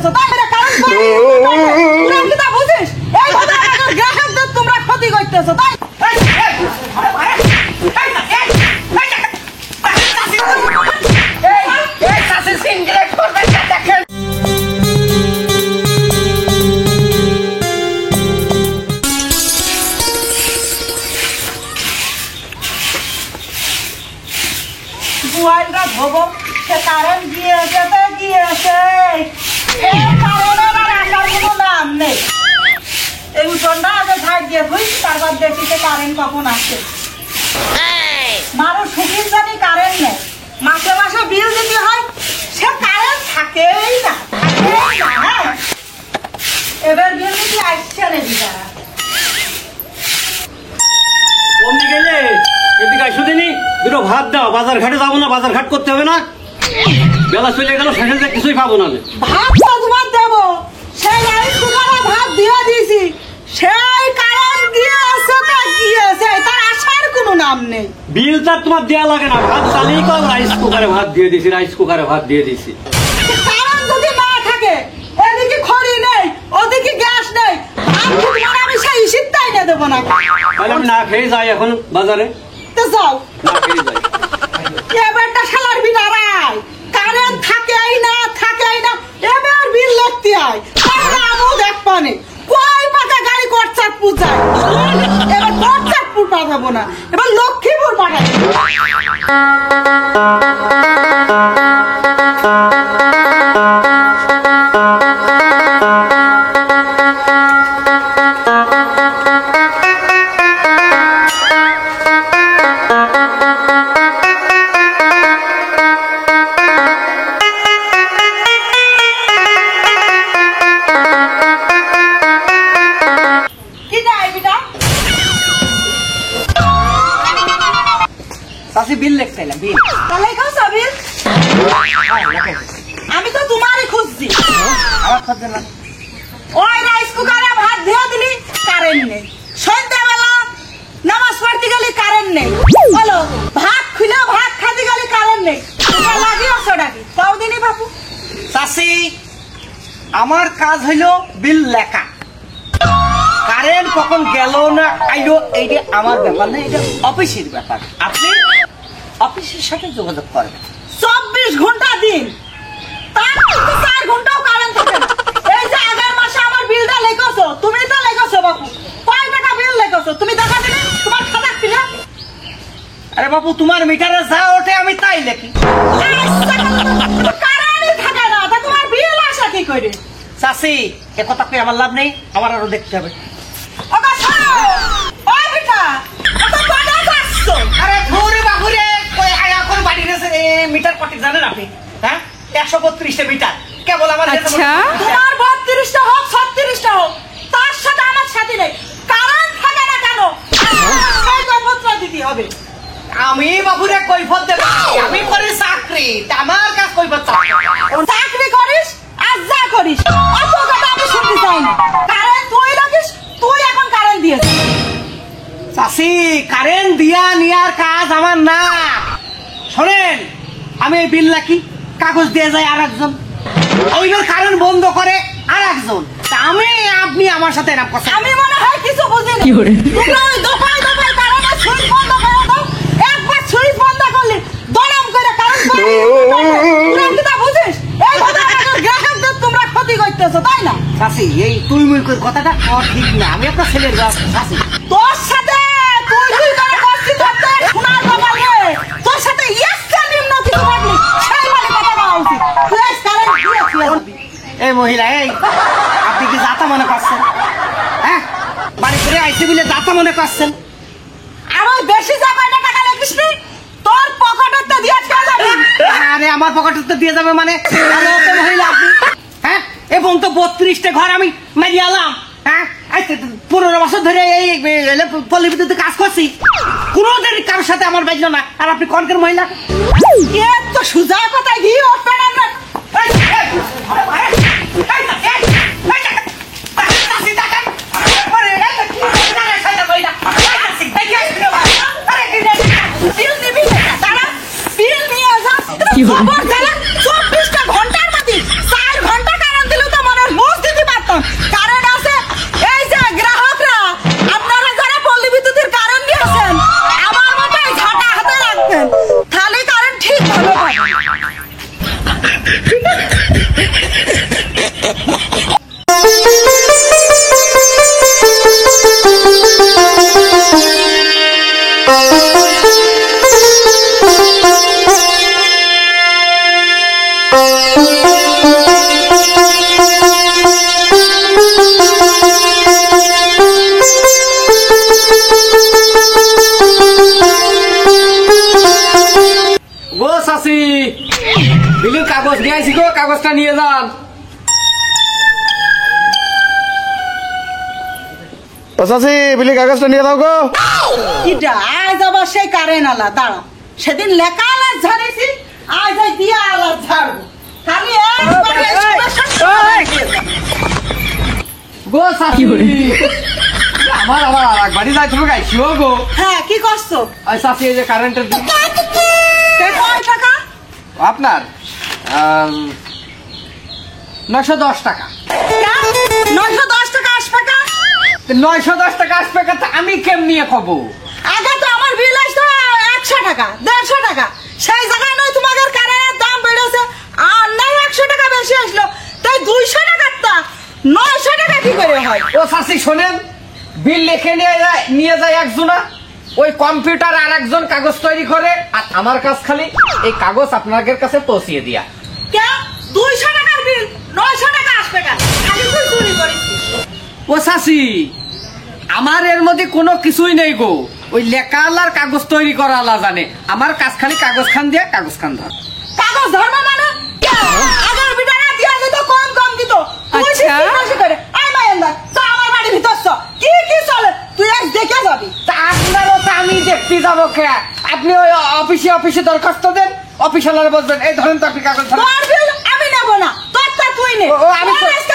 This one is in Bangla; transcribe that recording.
করতেছো তাই না? কারণ তুই কি বুঝিস এইভাবে আমাদের গ্রাহকদের তোমরা ক্ষতি করতেছো তাই? বুয়াইরা ভোগো সে কারণ গিয়েছে তো গিয়েছে, এই কারণে আমার আসার কোনো নাম নেই। এই উঠোনটা আগে ঝাড় দিয়ে ধুই, তারপর দেখি সে কারেন্ট কখন আসে। মানুষ সুখীর জানি কারেন্ট নেই, মাসে মাসে বিল দিতে হয়, সে কারেন্ট থাকেই না, থাকেই না। হ্যাঁ এবার বিল দিতে আসছে না বিচারা। কমে গেলে এদিকে আসো দিনি, দুটো ভাত দাও, বাজার ঘাটে যাবো না, বাজার ঘাট করতে হবে না, বেলা চলে গেল, শেষে যে কিছুই পাবো না। ভাত তো তোমার দেবো, সেই রাইস কুকারে ভাত দিয়ে দিয়েছি, সেই কারেন্ট গিয়েছে তা গিয়েছে, তার আসার কোনো নাম নেই। বিলটা তোমার দেওয়া লাগে না, ভাত চালিয়ে কম, রাইস কুকারে ভাত দিয়ে দিছি, রাইস কুকারে ভাত দিয়ে দিছি। কারেন্ট যদি না থাকে, এদিকে খড়ি নেই, ওদিকে গ্যাস নেই, ভাত তোমার আমি সেই শীতটাই না দেবো না। তাহলে আমি না খেয়ে যাই এখন বাজারে, তো যাও না খেয়ে যাই। এবারটা শালার বিনারাই কারেন্ট থাকেই না, থাকেই না, এবার বিল লিখতে হয়, তাহলে আমিও দেখ পানে কই পাকা গাড়ি করচাঁদপুর যায়, এবার করচাঁদপুর পাঠাবো না, এবার লক্ষ্মীপুর পাঠাবো। বিল লেখছিলাম বিল, আমি তো তোমারই খুঁজছি। আমার খোঁজ না, ওই রাইস কুকারে ভাত দিয়ে দিলি কারেন্ট নেই, সন্ধ্যাবেলা নামাজ পড়তে গেলে কারেন্ট নেই, বলো ভাত খুলে ভাত খাতে গেলে কারেন্ট নেই, লাগিয়েছো নাকি কদিনই বাবু? চাষি আমার কাজ হইলো বিল লেখা, কারেন্ট কখন গেল না আইলো এইটা আমার ব্যাপার না, এটা অফিসের ব্যাপার, আপনি অফিসের সাথে যোগাযোগ করবেন। 24 ঘন্টা দিন, তার 4 ঘন্টাও কারেন্ট থাকে না। এই যে আগের মাসে আমার বিলটা লেখছো, তুমি তো লেখছো বাবু, কয় টাকা বিল লেখছো তুমি দেখা দিলে তোমার খাতা ছিল? আরে বাবু তোমার মিটারে যা ওঠে আমি তাই লেখি। কারেন্টই থাকে না, তা তোমার বিল আসে কি করে? চাষি এ কথা কই আমার লাভ নেই, আমার আরো দেখতে হবে। ওগো শোনো, ওই বেটা কত বাড়া যাচ্ছো? আরে ঘুরে বাঘুরে কই আয়া কোন বাড়ি রেছে মিটার কত জানেন আপনি? হ্যাঁ 132 মিটার কেবল আমার। আচ্ছা তোমার 32টা হোক 36টা হোক, তার সাথে আমার সাথে নেই, কারেন্ট থাকে না কেন সেই কৈফিয়ত দিতে হবে। আমি বাবুরে কৈফিয়ত দেব, আমি করি চাকরি, আমার কাজ কৈফিয়ত চাকরি করিস আর যা করিস অত কথা আমি শুনতে চাই না। কারেন্ট তুই লাগিস, তুই এখন কারেন্ট দিয়েছিস। চাষি কারেন্ট দিয়া নেওয়ার কাজ আমার না, শোনেন আমি বিল রাখি, কাগজ দিয়ে যায় আর একজন, ওইবার কারেন্ট বন্ধ করে আর একজন, আমি আপনি আমার সাথে এরকম কথা। আমি মনে হয় কিছু বুঝিনি, তোমরা ওই দফায় দফায় কারেন্টের সুইচ বন্ধ করে দাও, একবার সুইচ বন্ধ করলে দরম করে কারেন্ট করে তুই কি বুঝিস এইভাবে আমাদের গ্রাহকদের তোমরা ক্ষতি করতেছো তাই না? চাষি এই তুই মুই কথাটা ঠিক না, আমি আপনার ছেলের চাষি, তোর সাথে তুই তুই করে করছিস করতে শোনার বাবা রে, তোর সাথে একটা নিম্ন কিছু বললি সেই মানে কথা বলা উচিত। তুই কারেন্ট দিয়েছিস এই মহিলা এই আপনি কি যাতা মনে করছেন? হ্যাঁ বাড়ি করে আইসি বলে যাতা মনে করছেন? আরো বেশি জায়গায় টাকা লেখিস নি, তোর পকেটে তো দিয়ে চলে যাবে। আরে আমার পকেটে তো দিয়ে যাবে মানে? মহিলা আপনি হ্যাঁ এবং তো 32টা ঘর আমি মারিয়ালাম, হ্যাঁ 15 বছর ধরে এই পল্লী বিদ্যুতে কাজ করছি, কোনোদিন কারোর সাথে আমার বাজলো না, আর আপনি কনকের মহিলা এত সুজা কথা গিয়ে ওঠবে না। ঘন্টার মধ্যে 4 ঘন্টা কারণ দিল তো করতাম। কারেন্ট আছে, এই যে গ্রাহকরা আপনারা যারা পল্লী বিদ্যুতের কারেন্ট নিয়েছেন আমার মতো এই ঝাঁটা হাতে রাখবেন, তাহলে কারেন্ট ঠিক ভাবে পাবেন। গো চাচি, বিলুর কাগজ নিয়ে আইছি গো, কাগজটা নিয়ে যান। ও চাচি, বিলি কাগজটা নিয়ে দাও গো। কিটা আজ আবার সেই কারেন্ট আলা, দাঁড়া, সেদিন লেখা আলাদ ঝাড়েছি, আজ ওই দিয়া আলাদ ঝাড়বো। খালি একবারে গো চাচি, আমার আবার এক বাড়ি যাইতে হবে গাইছিও গো। হ্যাঁ, কি করছো? আর চাচি, এই যে কারেন্টের বিল কয় টাকা? আপনার 910 টাকা। 910 টাকা আসবে কা? 910 টাকা আসবে কথা আমি কেমনি কব? আগে তো আমার বিল আসতো 100 টাকা, 150 টাকা। সেই জায়গায় নয় তোমাদের কারেন্টের দাম বেড়েছে, আর নাই 100 টাকা বেশি আসলো, তাই 200 টাকার তা 900 টাকা কি করে হয়? ও চাচি শোনেন, বিল লিখে নিয়ে যায় একজনা, ওই কম্পিউটার আর একজন কাগজ তৈরি করে, আর আমার কাছ খালি এই কাগজ আপনাদের কাছে পৌঁছিয়ে দিয়া। কে 200 টাকার বিল 900 টাকা আসবে কা? খালি তুই চুরি করিস। ও চাচি, আমার এর মধ্যে কোনো কিছুই নেই গো, ওই লেখা আলার কাগজ তৈরি করা আলা জানে, আমার কাজ খালি কাগজ খান দিয়া কাগজ খান ধর। কাগজ ধর্ম মানে আগের বিটারা দিয়া দিত, কম কম দিত। তুই আচ্ছা। বেশি করে আয় মায়েন্দা তো আমার বাড়ির ভিতর চ। কি কি চলে তুই আজ দেখে যাবি। তা আপনারও তো আমি দেখতে যাবো কে? আপনি ওই অফিসে দরখাস্ত দেন, অফিস আলারে বলবেন এই ধরেন তো আপনি কাগজ ধরেন। তোর বিল আমি নেব না, তোরটা তুই নে। ও, আমি তো- তোর আজকে